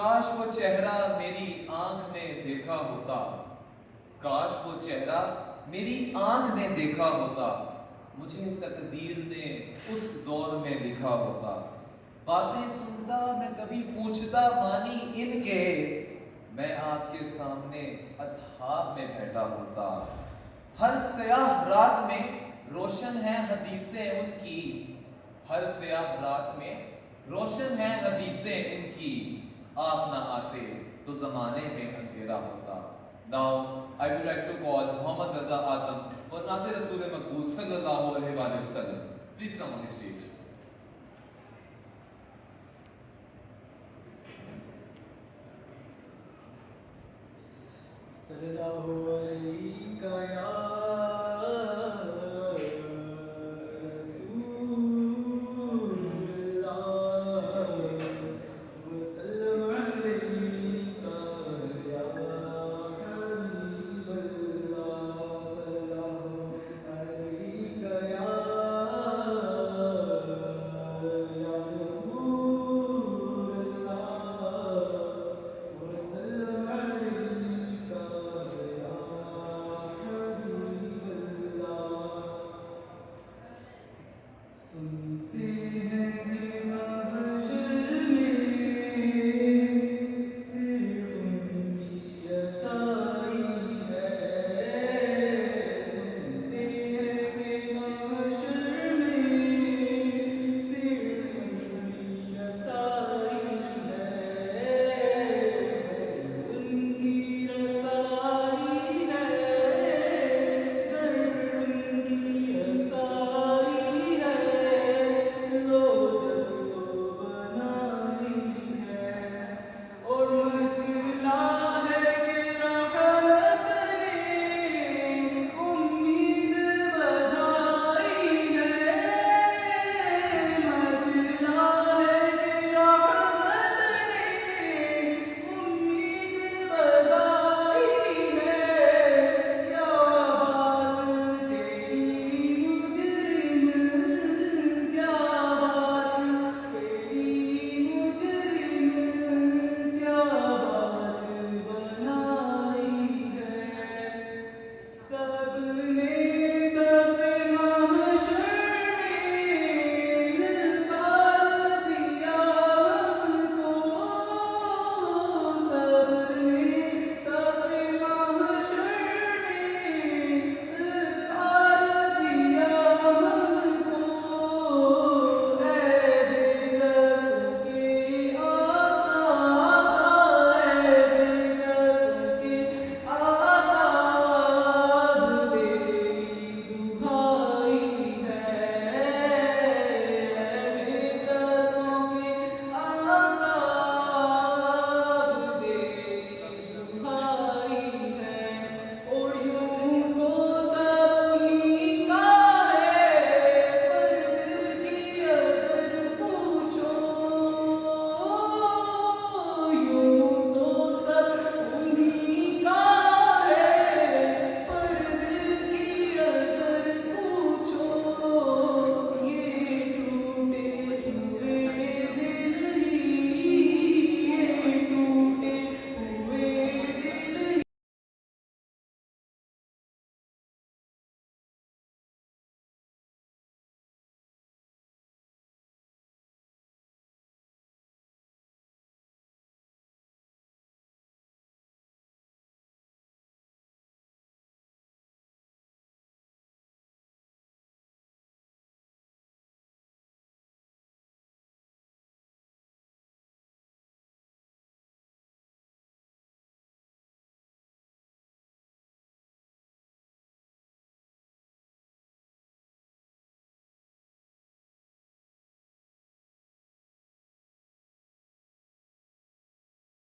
काश वो चेहरा मेरी आंख ने देखा होता, काश वो चेहरा मेरी आंख ने देखा होता, मुझे तकदीर ने उस दौर में लिखा होता। बातें सुनता मैं कभी पूछता मानी इनके, मैं आपके सामने असहाब में बैठा होता। हर स्याह रात में रोशन है हदीसें उनकी, हर स्याह रात में रोशन है हदीसें इनकी। आप ना आते तो जमाने में अंधेरा होता। Now I would like to call Mohammad Raza Azam for Naate Rasool Maqbool Sallallahu Alaihi Wasallam. Please come on the stage. सल्लल्लाहु अलैका या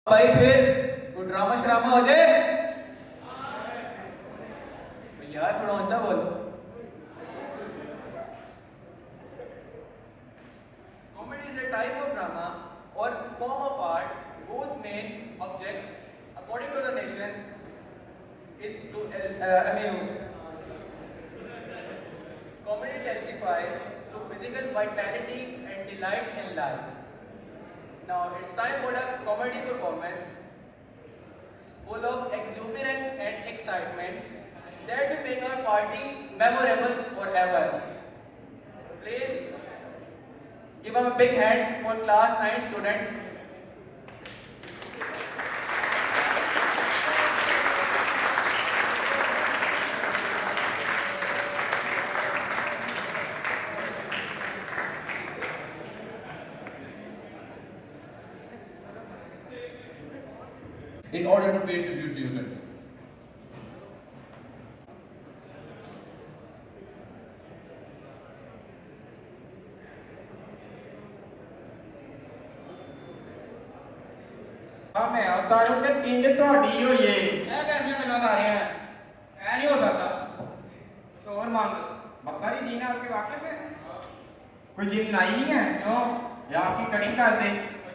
भाई फिर कोई ड्रामा शरामा हो जाए यार, थोड़ा ऊंचा बोलो। Comedy is a type of drama or form of art whose main object, according to the nation, is to amuse. Comedy testifies to physical vitality and delight in life. Now it's time for a comedy performance full of exuberance and excitement that will make our party memorable forever. Please give them a big hand for class 9 students. In order to pay tribute to your country. ਆ ਮੈਂ ਉਤਾਰੂ ਤੇ ਪਿੰਡ ਤੁਹਾਡੀ ਹੋਈਏ ਇਹ ਕੈਸੀਆਂ ਗੱਲਾਂ ਕਰ ਰਹੇ ਹੈ ਐ ਨਹੀਂ ਹੋ ਸਕਦਾ ਸ਼ੋਰ ਮੰਗ ਬੱਬਾ जी जीना आपके वाकिफ है कोई जिम लाई नहीं है क्यों या आपकी कटिंग कर दे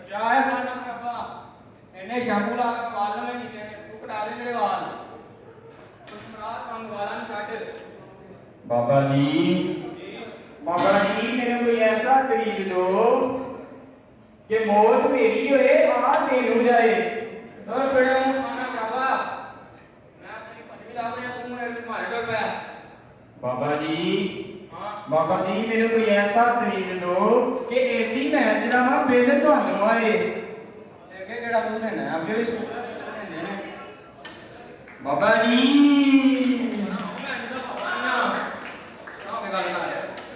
क्या है खाना रब्बा ਇਹਨੇ ਸ਼ੈਂਪੂ ਲਾ ਕੇ ਵਾਲ ਲੰਮੇ ਕੀਤੇ ਨੇ ਤੂੰ ਕਟਾ ਦੇ ਮੇਰੇ ਵਾਲ ਕੁਛ ਮਰਾਦ ਕੰਮ ਵਾਲਾਂ ਨੂੰ ਛੱਡ बाबा जी मेरे कोई ऐसा खरीद दो कि मौत मेरी होए आ तेनू जाए और फिरे हूं खाना रब्बा मैं अपनी पत्नी ला रहा तू मेरे मारे डर पे बाबा जी हां बाबा जी मेरे कोई ऐसा खरीद दो कि एसी मैच ਦਾ ਨਾ ਬਿੱਲ ਤੁਹਾਨੂੰ ਆਏ ਅੱਗੇ ਕਿਹੜਾ ਤੂੰ ਦੇਣਾ ਹੈ? ਅੱਗੇ ਵੀ ਸਕੂਲ ਦੇ ਦਿੰਦੇ ਨੇ बाबा जी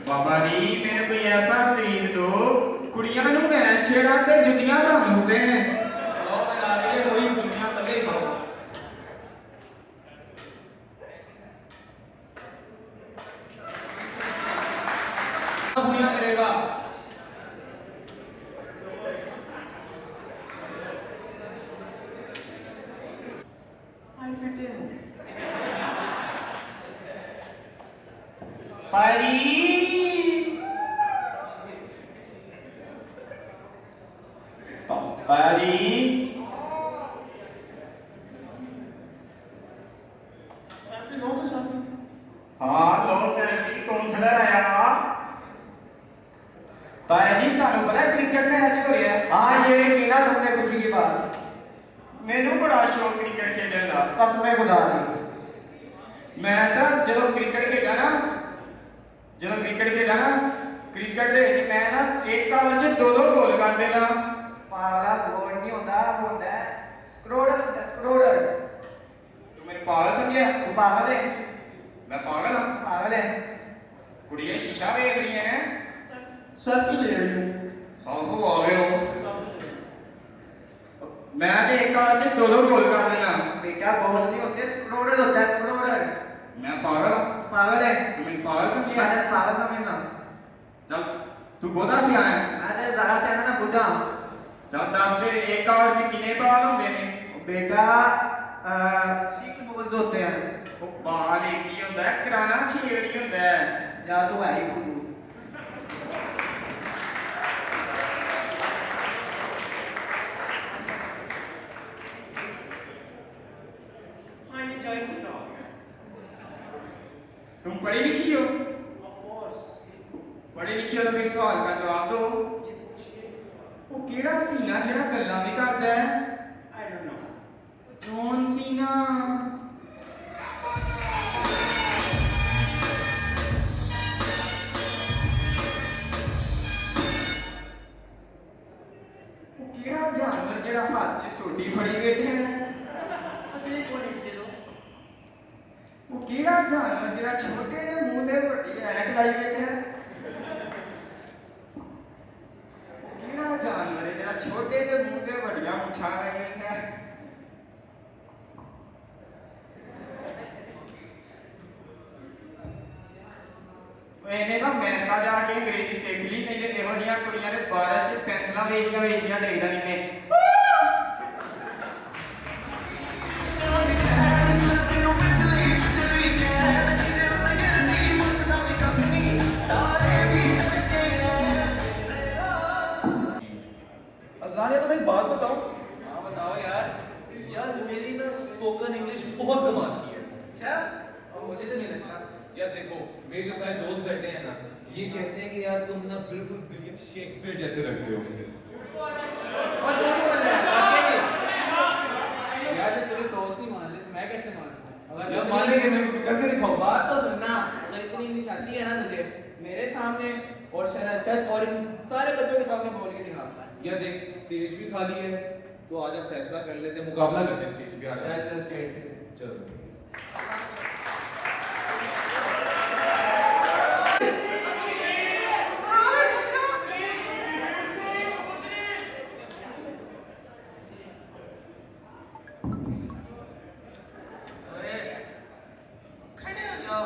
बाबा जी मेरे कोई ऐसा खरीद दो कुड़ियां ਨੂੰ ਮੈਚ ਛੇੜਾ ਤੇ ਜੁੱਤੀਆਂ ਤੁਹਾਨੂੰ ਦੇ पाया जी हाँ लो सेल्फी काउंसलर आया ताया जी ਤੁਹਾਨੂੰ ਪਤਾ क्रिकेट मैच हो रहा है हाँ ये की ना तुमने खुशी की बात ਮੈਨੂੰ ਬੜਾ ਸ਼ੌਕ क्रिकेट ਖੇਡਣ ਦਾ कसम खुदा दी ਮੈਂ ਤਾਂ ਜਦੋਂ क्रिकेट ਖੇਡਾਂ ਨਾ क्रिकेट ਦੇ ਵਿੱਚ ਮੈਂ ਨਾ ਇੱਕ ਓਵਰ 'ਚ ਦੋ ਗੋਲ ਕਰ ਦੇਣਾ पागला गोल नहीं होता होता है स्क्रोडर होता है स्क्रोडर ਤੂੰ ਮੈਨੂੰ ਪਾਗਲ ਸਮਝਿਆ तू पागल है ਮੈਂ ਪਾਗਲ ਹਾਂ पागल है ਕੁੜੀਆਂ ਸ਼ੀਸ਼ਾ ਵੇਖ ਰਹੀਆਂ ਨੇ सेल्फी ले रही हूं ਸਾਫੂ ਆ ਰਹੇ ਹੋ ਮੈਂ ਤੇ ਇੱਕ ਓਵਰ 'ਚ ਦੋ ਗੋਲ ਕਰ ਦੇਣਾ बेटा गोल नहीं होते स्क्रोडर होता है स्क्रोडर ਮੈਂ ਪਾਗਲ ਹਾਂ पागल है ਤੂੰ ਮੈਨੂੰ ਪਾगल ਸਮਝਿਆ मैं पागल समझना ਚੱਲ ਤੂੰ ਬਹੁਤਾ ਸਿਆਣਾ ਹੈ मैं तो ज्यादा से ना बुढ़ा ਚੱਲ ਦੱਸ ਵੇ ਇੱਕ ਓਵਰ 'ਚ ਕਿੰਨੇ ਬਾਲ ਹੁੰਦੇ ਨੇ बेटा 6 बॉल्स होते हैं ਉਹ ਬਾਲ ਇੱਕ ਹੀ ਹੁੰਦਾ ਹੈ ਕਰਾਣਾ 6 ਵਾਰੀ ਹੁੰਦਾ ਹੈ या तो है ही बुद्धू हाँ ये जाहिर सी बात तुम पढ़ी लिखी हो ऑफ कोर्स पढ़ी लिखी हो तो फिर सवाल का जवाब दो जी पूछिए ਉਹ ਕਿਹੜਾ ਸੀਨਾ ਜਿਹੜਾ ਗੱਲਾਂ ਵੀ ਕਰਦਾ ਹੈ आई डोंट नो ਜੌਨ ਸੀਨਾ ਉਹ ਕਿਹੜਾ ਜਾਨਵਰ ਜਿਹੜਾ ਹੱਥ 'ਚ ਸੋਟੀ ਫੜੀ ਬੈਠਾ ਹੈ बस एक और हिंट दे दो ਉਹ ਕਿਹੜਾ ਜਾਨਵਰ ਜਿਹੜਾ ਛੋਟੇ ਜਿਹੇ ਮੂੰਹ ਤੇ ਵੱਡੀ ਐਨਕ ਲਾਈ ਬੈਠਾ ਹੈ ਉਹ ਕਿਹੜਾ ਜਾਨਵਰ ਹੈ ਜਿਹੜਾ ਛੋਟੇ ਜਿਹੇ ਮੂੰਹ ਤੇ ਵੱਡੀਆਂ ਮੁੱਛਾਂ ਲਾਈ ਬੈਠਾ ਹੈ ਇਹਨੇ ਤਾਂ ਅਮਰੀਕਾ ਜਾ ਕੇ ਅੰਗਰੇਜ਼ੀ ਸਿੱਖ ਲਈ ਨਹੀਂ ਤੇ ਇਹੋ ਜਿਹੀਆਂ ਕੁੜੀਆਂ ਦੇ ਬਾਰਿਸ਼ 'ਚ ਪੈਨਸਲਾਂ ਵੇਚਦੀਆਂ ਡਿੱਗ ਜਾਂਦੀਆਂ ਨੇ अज़लानिया, तुम्हें एक बात बताऊं? हाँ बताओ यार यार मेरी ना स्पोकन इंग्लिश बहुत कमाल की है। अच्छा और मुझे तो नहीं लगता यार देखो, मेरे जो सारे दोस्त बैठे हैं ना, ये कहते हैं कि यार तुम ना बिल्कुल विलियम शेक्सपियर जैसे लगते हो। और झूठ बोल रहा है वाकई। यार जब तेरे दोस्त ही मान ले तो मैं कैसे मानूं? अगर यार मानेंगे, मेरे को करके दिखाओ। बात तो सुनना, अगर इतनी इंग्लिश आती है ना तुझे मेरे सामने और शराशत और इन सारे बच्चों के सामने बोल के दिखा। या देख स्टेज भी खाली है तो आजा फैसला कर लेते हैं, मुकाबला करते हैं स्टेज पे। आजा चल स्टेज पे। चलो। ओए खड़े हो जाओ।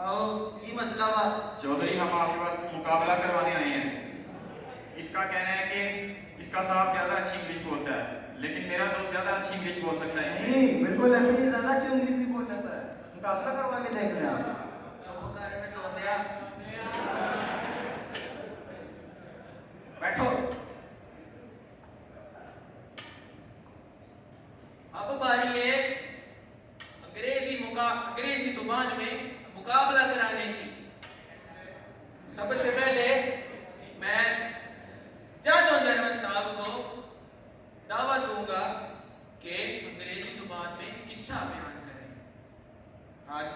आओ की मसला बा? चौधरी, हम आपके पास मुकाबला करवाने आए हैं। इसका कहना है कि इसका साहब ज़्यादा अच्छी इंग्लिश बोलता है, लेकिन मेरा दोस्त ज़्यादा अच्छी इंग्लिश बोल सकता है इससे। नहीं, बिल्कुल ऐसे नहीं, ज्यादा क्यों अंग्रेजी बोल जाता है? मुकाबला करवा के देख ले आप। चुप कर में तो दिया। बैठो। अब बारी है अंग्रेजी जुबान में मुकाबला कराने की। सबसे पहले मैं जादू जर्मन साहब को दावत दूंगा कि अंग्रेजी जुबान में किस्सा बयान करें। आज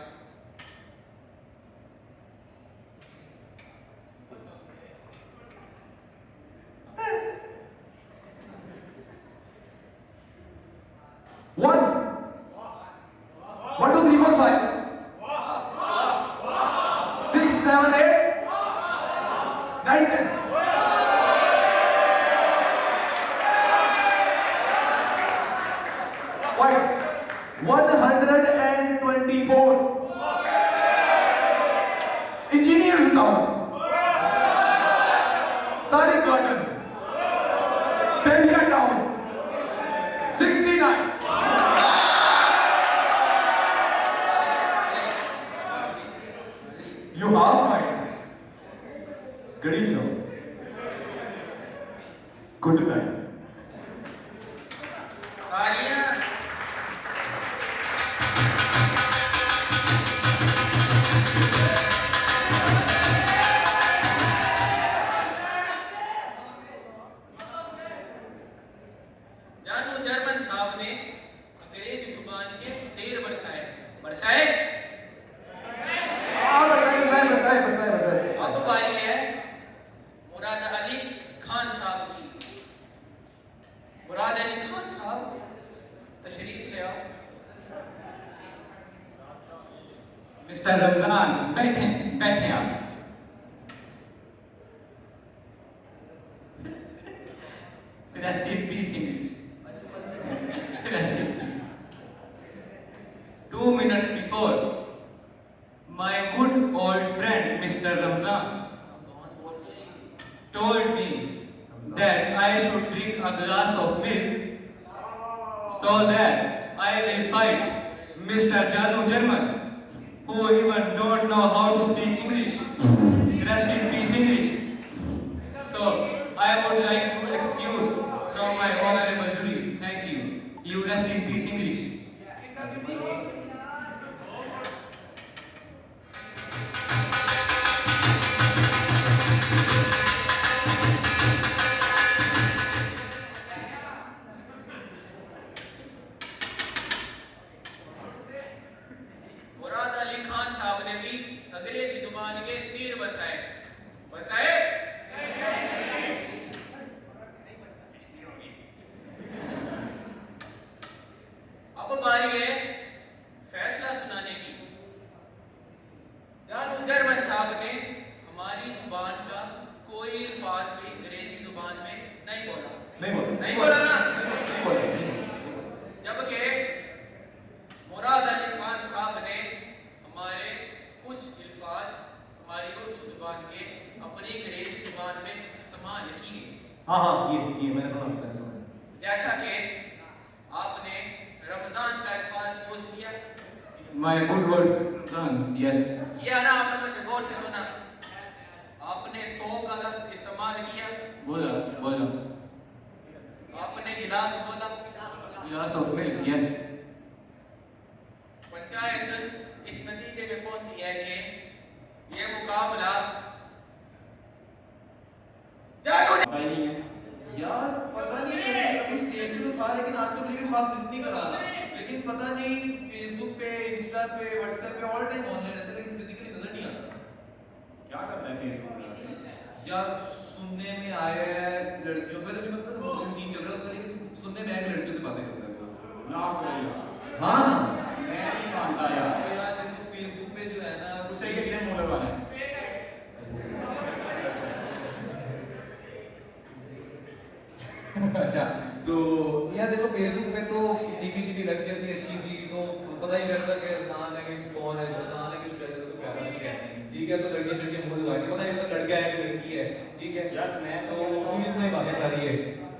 1 1 2 3 4 5 6 7 8 9 10 124 engineers down. Tariq Garden, Pavia down. 69. You have mine. Ganesha. Good night. तालियां। जानू जर्मन साहब ने अंग्रेजी जुबान के 13 बरसाए। अब बारी है मुराद अली खान साहब की। मुराद अली खान साहब तशरीफ ले आओ। मिस्टर रमजान, बैठे बैठे आप। Rest in peace English. Rest in peace. 2 minutes before, my good old friend Mr. Ramzan told me that I should drink a glass of milk so that I will fight Mr. Janu German, who even don't know how to speak English. Rest in peace English. So I would like to excuse from my honorable jury. Thank you. You rest in peace English. Murad Ali Khan साहब ने भी अंग्रेजी जुबान के 3 बरसाए। अब बारी है फैसला सुनाने की। जानू जर्मन साहब ने हमारी जुबान का कोई अल्फाज भी अंग्रेजी जुबान में नहीं बोला ना। जबकि मुराद अली खान साहब ने हमारे कुछ अल्फाज हमारी उर्दू जुबान के अपनी अंग्रेजी जुबान में इस्तेमाल किए। हाँ किए मैंने सुना। जैसा कि आपने रमजान का अल्फाज यूज किया। My good old friend, yes. किया ना आपने, मुझसे गौर से सुना। आपने 100 का लफ्ज इस्तेमाल किया। बोला। आपने गिलास बोला। Glass of milk, yes. Panchayat इस नतीजे में पहुंची है कि ये मुकाबला पता ही नहीं है। यार पता नहीं, वैसे अभी स्टेज पे तो था लेकिन आज तो भी खास लिफ्ट नहीं करा रहा, लेकिन पता नहीं फेसबुक पे, इंस्टा पे, व्हाट्सएप पे ऑल टाइम ऑनलाइन रहता है लेकिन फिजिकली नजर नहीं आता। क्या करता है फेसबुक पे? यार सुनने में आया है लड़कियों से, वैसे भी मतलब सीन चल रहा है उसका, लेकिन सुनने में आया कि लड़कियों से बातें करता है वो। ना करेगा। हाँ ना, मैं नहीं मानता यार। तो यार देखो फेसबुक पे जो है ना उसे किसने मुंह लगाना है? अच्छा, तो यार देखो फेसबुक पे तो टीपी लग जाती है अच्छी सी, तो पता ही रहता कि अजनान है कि कौन है, अजनान है कि शुक्र है, तो प्यारा बच्चा है, ठीक है, तो लड़की लड़के मुंह लगाए पता नहीं रहता लड़का है कि लड़की है, ठीक है यार मैं तो फीस में बातें सारी है।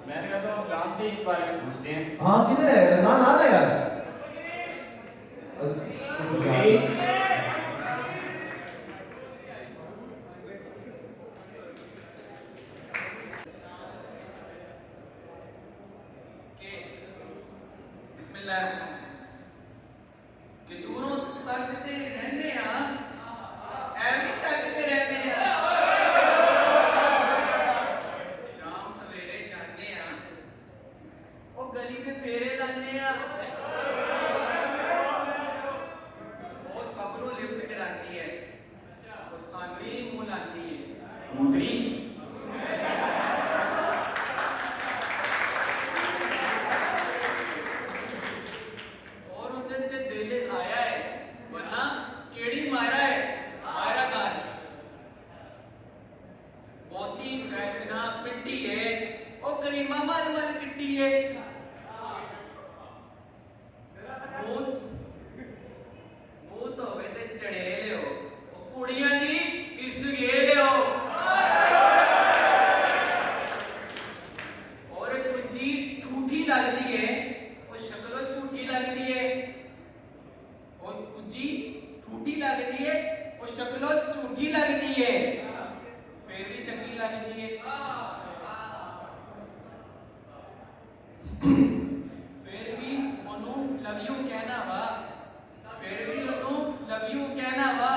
मैंने कहा था असलान से इस बारे में पूछते हैं। हाँ किधर है अजनान? आ रहा है यार कि दूरों तकते रहने ऐवी चकते रहने शाम सवेरे जाने ओ गली में फेरे लाने ओ सबनों लिफ्ट कराती है ओ सानू ही मुंह लाती है कबूतरी और उधर ते दिल आया है वरना केड़ी मायरा है मायरा खान बहुती फैशना पिट्टी है ओ करीमा मन मन चिट्टी है मुंह तो वे ते चढ़े लियो ओ कुड़ियां दी किस गे लियो और कुंजी ठूठी लगदी है ओ शक्लो झूठी लगदी है और कुंजी ठूठी लगदी है ओ शक्लो झूठी लगदी है फिर भी चंगी लगदी है फिर भी ओनू लव यू कहना वा फिर भी ओनू लव यू कहना वा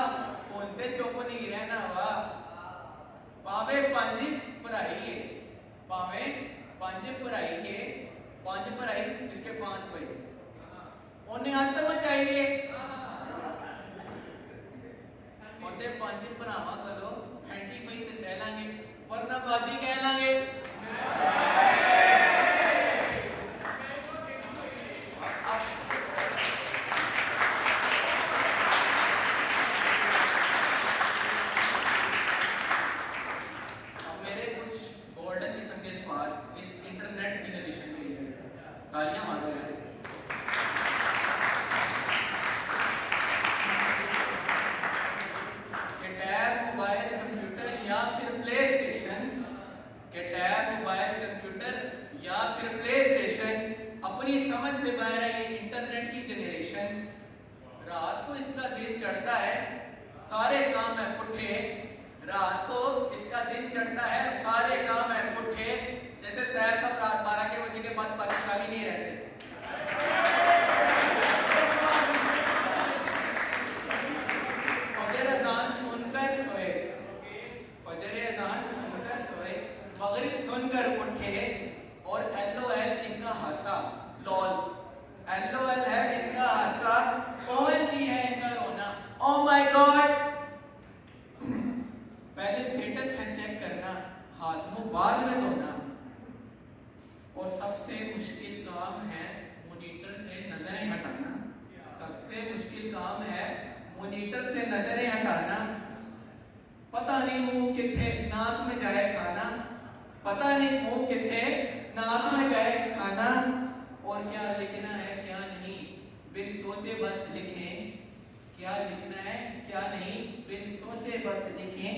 होंदे चुप नहीं रहना वा पावे पंज भराई है पावे पंज भराई है पंज भराई जिसके 5 भाई उन्हें अंत मचाइए ओंदे 5 भरावां कोलों फैंटी पई ते सह लांगे वरना बाजी कह लांगे अब मेरे कुछ गोल्डन किस्म के अल्फाज इस इंटरनेट जनरेशन के लिए तालियां मारो यार कि टैब मोबाइल कंप्यूटर या फिर प्ले स्टेशन कि टैब मोबाइल कंप्यूटर या फिर प्ले स्टेशन अपनी समझ से बाहर है ये इंटरनेट की जनरेशन रात को इसका दिन चढ़ता है सारे काम है पुट्ठे रात को इसका दिन चढ़ता है सारे काम है पुट्ठे जैसे सहर सब रात 12 के बजे के बाद पाकिस्तानी नहीं रहते फजर अजान सुनकर सोए फजर अजान सुनकर सोए मगरिब सुनकर उठे और LOL इनका हंसा लॉल LOL है इनका हंसा OMG है इनका रोना ओ माय गॉड पहले स्टेटस है चेक करना हाथ मुंह बाद में धोना और सबसे मुश्किल काम है मॉनिटर से नजरें हटाना सबसे मुश्किल काम है मॉनिटर से नजरें हटाना पता नहीं मुंह किथे नाक में जाए खाना पता नहीं मुंह किथे नाक में जाए खाना और क्या लिखना है क्या नहीं बिन सोचे बस लिखें क्या लिखना है क्या नहीं बिन सोचे बस लिखें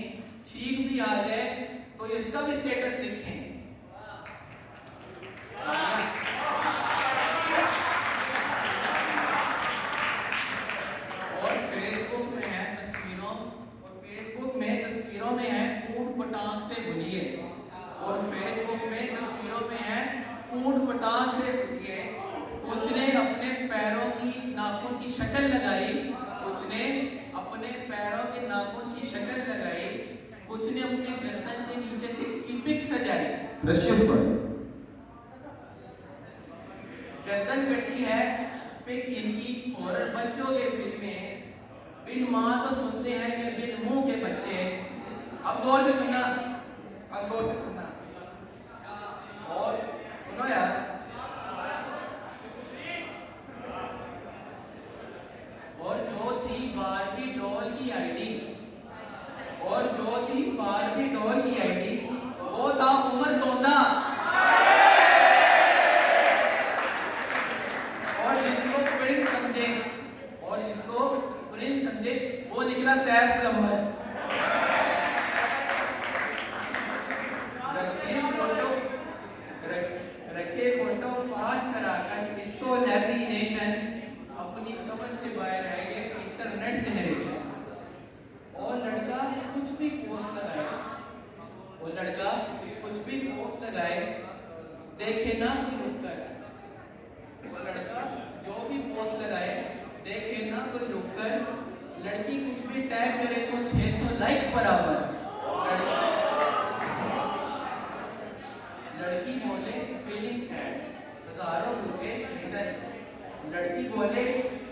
छींक भी आ जाए तो इसका भी स्टेटस लिखें और फेसबुक में है तस्वीरों और फेसबुक में तस्वीरों में है ऊंट पटांग से बुलिए और फेसबुक में तस्वीरों में है ऊंट पटांग से बुलिए कुछ ने अपने पैरों की नाखून नाखून की शक्ल लगाई, कुछ ने अपने पैरों के नाखून की शक्ल लगाई, कुछ ने अपने गर्दन के नीचे से की पिक सजाई। Precious word. गर्दन कटी है, पिक इनकी हॉरर बच्चों के फिल्में, बिन माँ तो सुनते हैं ये बिन मुंह के बच्चे। अब गौर से सुनना, अब गौर से सुनना और सुनो यार। और जो थी बारबी डॉल की आईडी, और जो थी बारबी डॉल की आईडी, वो था उमर तोंदा। और जिसको प्रिंस समझे, और जिसको प्रिंस समझे, वो निकला सैफ प्लम्बर। रखे फोटो पास कराकर इसको लैमिनेशन, अपनी समझ से बाहर आएंगे इंटरनेट जनरेशन। और लड़का कुछ भी पोस्ट लगाए, वो लड़का कुछ भी पोस्ट लगाए, देखे ना कोई रुककर। वो लड़का जो भी पोस्ट लगाए, देखे ना कोई रुककर। लड़की कुछ भी टैग करे तो 600 लाइक्स बराबर। लड़की बोले फीलिंग सैड, हजारों पूछे रीजन। लड़की बोले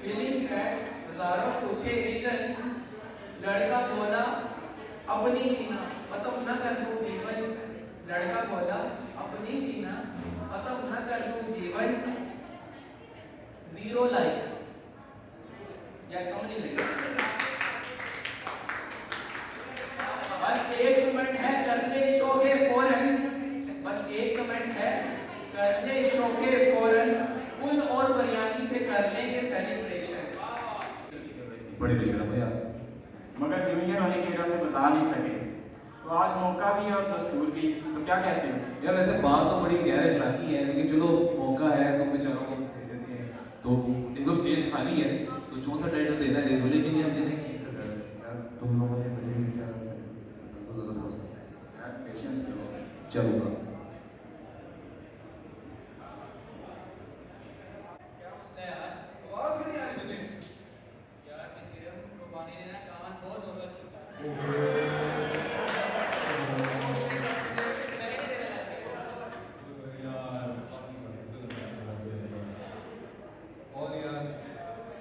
फीलिंग सैड, हजारों पूछे रीजन। लड़का बोला अपनी जीना खत्म न कर दूं जीवन। लड़का बोला अपनी जीना खत्म न कर दूं जीवन। 0 लाइक। यार समझ नहीं लगी। बस एक कमेंट है करने शोगे फौरन, बस एक कमेंट है करने शोगे फौरन। कुल और बिरयानी से कर लेंगे सेलिब्रेशन। बड़ी बेशरम है यार। मगर जूनियर होने की वजह से बता नहीं सके, तो आज मौका भी और दस्तूर भी, तो क्या कहते हो? यार वैसे बात तो बड़ी गहर अखलाकी है, लेकिन चलो मौका है तो बेचारों को दे देते हैं। तो देखो स्टेज खाली है, तो जो सा टाइटल देना दे दो, लेकिन ये हम देने की यार तुम लोगों ने मुझे क्या तो जरूरत हो सकता है यार, पेशेंस करो। चलो का क्या मसला है यार? आवाज क्यों नहीं आ रही तुझे? यार मैं सीरम को पानी देना, कान बहुत हो रहा है। और यार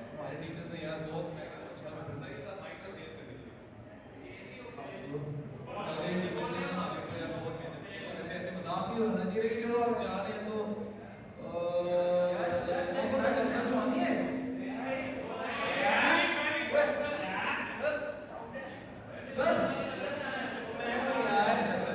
हमारे टीचर्स ने यार बहुत अच्छा सही था, माइक का बेस कर दिया। हमारे टीचर्स ने ना हमें तो यार बहुत मेहनत की, और ऐसे मजाक नहीं होना चाहिए, लेकिन चलो आप जा रहे हैं तो आपको क्या टेंशन जो आनी है? सर मैं हूँ यार। अच्छा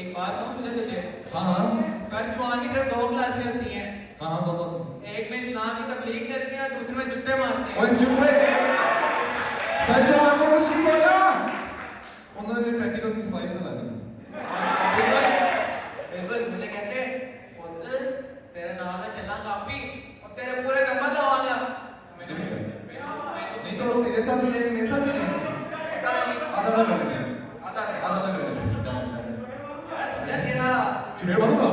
एक बात कहूँ सुने तुझे? हाँ हाँ सर जवान की सिर्फ 2 क्लासें होती हैं। हाँ हाँ कौन एक में इस्लाम की तबलीग करते हैं, दूसरे में जुत्ते मारते हैं। ओए चुप रहे। सर जो आपको कुछ नहीं बोला, उन्होंने प्रैक्टिकल की सफाई चला दी। बिल्कुल बिल्कुल। मुझे कहते पुत्र तेरे नाम में चलना काफी और तेरे पूरे नंबर दवाऊंगा। नहीं तो तेरे साथ भी जाएंगे, मेरे साथ भी जाएंगे। पता नहीं आधा कर लेते हैं, आता है। आधा कर लेते हैं। यार सुना तेरा चुनेर बनूंगा।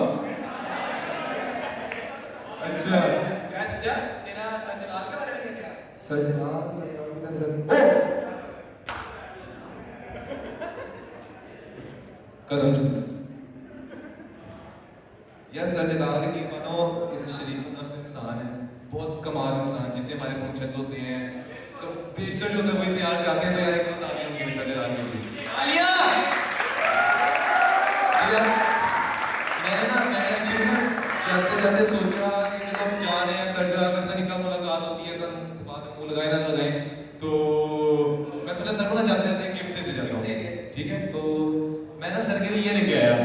अच्छा यार सुना तेरा सजनाल के बारे में क्या? सजनाल किधर सर? कदम चुप। यार सजनाल की मानो इस शरीफ नफ्स इंसान है, बहुत कमाल इंसान। जितने हमारे फंक्शन होते हैं, पेस्टर जो होते हैं वही तैयार करते हैं, तो यार एक बता दिया मुझे सजनाल के लिए। आलिया मैंने एक्चुअली ना जाते जाते सोचा कि जब हम जा रहे हैं सर का निकाह मुलाकात होती है, सर बाद में मुंह लगाए ना लगाए, तो मैं सोचा सर को ना जाते जाते गिफ्ट दे जाता हूँ। ठीक है, तो मैं ना सर के लिए ये लेके आया,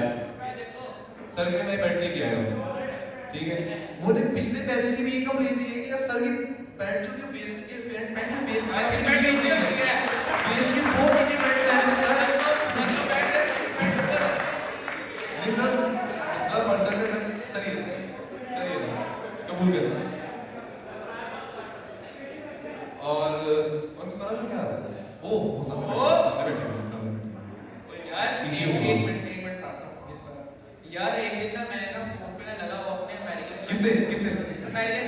सर के लिए मैं पैंट लेके आया हूँ। ठीक है, वो ने पिछले पैंट से भी ये कंप्लेन दी है कि सर की पैंट जो वेस्ट के पैंट जो वेस्ट के बहुत नीचे पैंट पहनते हैं सर। नहीं सर पढ़ सकते सर, सही है कबूल कर। और सुना था क्या? ओ सामने यार एक मिनट आता हूँ इस पर। यार एक दिन ना मैं ना फोन पे ना लगा हुआ अपने अमेरिकन किससे अमेरिकन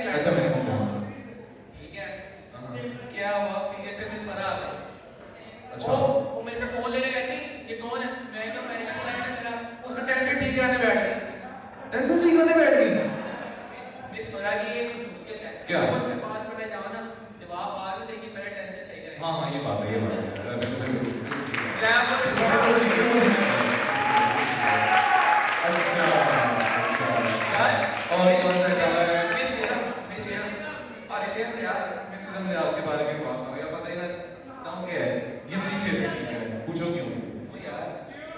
हाँ हाँ ये बात है बिल्कुल सही है। Clap for Mr. Rahul. अच्छा Sir, और कौन सा गाना है? Miss Hiram. मिस इरम रियाज के बारे में बात हो या पता ही ना नाम क्या है, ये मेरी फेवरेट टीचर है, पूछो क्यों?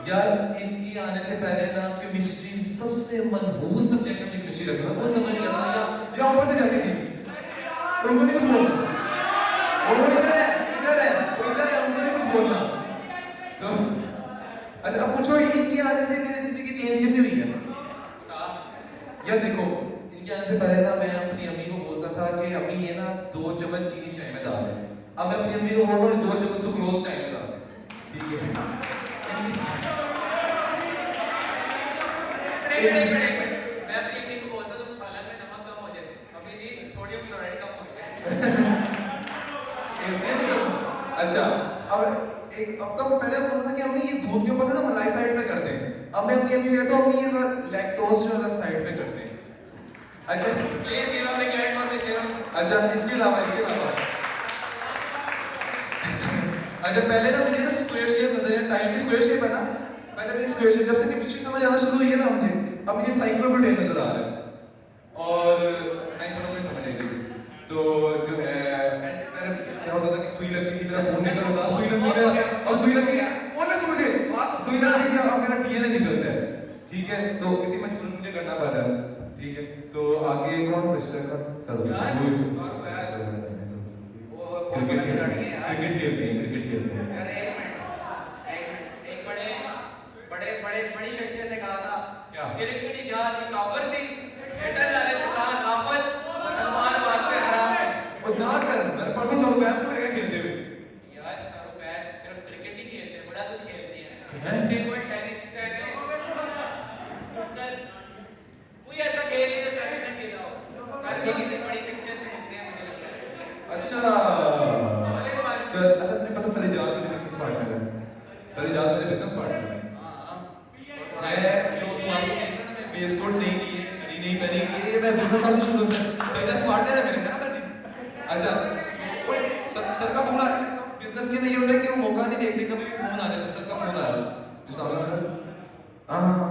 यार इनकी आने से पहले ना केमिस्ट्री सबसे मनहूस सब्जेक्ट में केमिस्ट्री रखा वो समझ नहीं आता या ऊपर से जाती थी तो उनको नहीं कुछ बोलना, वो इधर है उनको नहीं कुछ बोलना। तो अच्छा अब पूछो इनकी आने से मेरी जिंदगी चेंज कैसे हुई है? यार देखो इनके आने से पहले ना मैं अपनी अम्मी को बोलता था कि अम्मी ये ना 2 चम्मच चीनी चाय में डाल दें, अब मैं अपनी अम्मी को बोलता हूँ 2 चम्मच सुक्रोज चाय में डाल दें, ठीक है? एक मिनट मैं अपनी अम्मी को बोलता हूँ सालन में नमक कम हो जाए, अम्मी जी सोडियम क्लोराइड कम हो गया। ऐसे नहीं। अच्छा अब तो पहले बोलता था कि अम्मी ये दूध के ऊपर से ना मलाई साइड पे कर दें, अब मैं अपनी अम्मी को कहता हूँ अम्मी ये लैक्टोज जो है साइड पे कर दें। अच्छा please give a big hand for miss Hiram. अच्छा इसके अलावा अच्छा पहले ना मुझे ना स्क्वायर शेप नजर आया, टाइम की स्क्वायर शेप है ना, पहले मुझे स्क्वायर शेप, जब से केमिस्ट्री समझ आना शुरू हुई है ना मुझे, अब मुझे साइक्लोब्यूटेन नजर आ रहा है और नहीं थोड़ा कोई समझ आएगी तो जो है मेरे क्या होता था कि सुई लगती थी, मेरा खून निकल होता, सुई लगती है अब सुई लगती है बोले तो मुझे बात तो सुई ना आई थी, अब मेरा डीएनए निकलता है, ठीक है? तो इसी मजबूरन मुझे करना पड़ रहा है, ठीक है? तो आगे कौन बचता है? सर क्रिकेट खेलते हैं यार एक बड़ी शख्सियत ने कहा था क्या? क्रिकेट इजाद ही काफिर थी, खेटा जाने शैतान गाफिल, मुसलमान वास्ते हराम है। और ना कर मैंने परसों सरुबैत को लेकर खेलते हुए यार सरुबैत सिर्फ क्रिकेट ही खेलते, बड़ा कुछ खेलते हैं? हैं, टेबल टेनिस स्नूकर, कोई ऐसा खेल नहीं जो सर ने खेला हो। सर जी किसी बड़ी शख्सियत से मिलते हैं मुझे लगता है। अच्छा बोले बस सर, अच्छा तुझे पता सर इजाज मेरे बिजनेस पार्टनर है, सर इजाज मेरे बिजनेस पार्टनर है। मैं जो तू आज को देख रहा है ना, मैं वेस्ट कोट नहीं ली है, घड़ी नहीं पहनी, ये मैं बिजनेस आज शुरू से सर इजाज पार्टनर है मेरे, है ना सर जी? अच्छा तो ओए सर का फोन आ बिजनेस ये नहीं होता कि वो मौका नहीं देखते, कभी भी फोन आ जाता है, सर का फोन आ रहा है जो सामने सर हाँ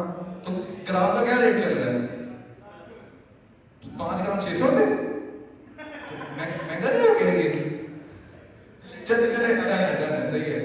तो ग्राम का क्या रेट चल रहा है? 5 ग्राम 600 रुपये, महंगा नहीं हो गया ये? चले चले डन है, सही है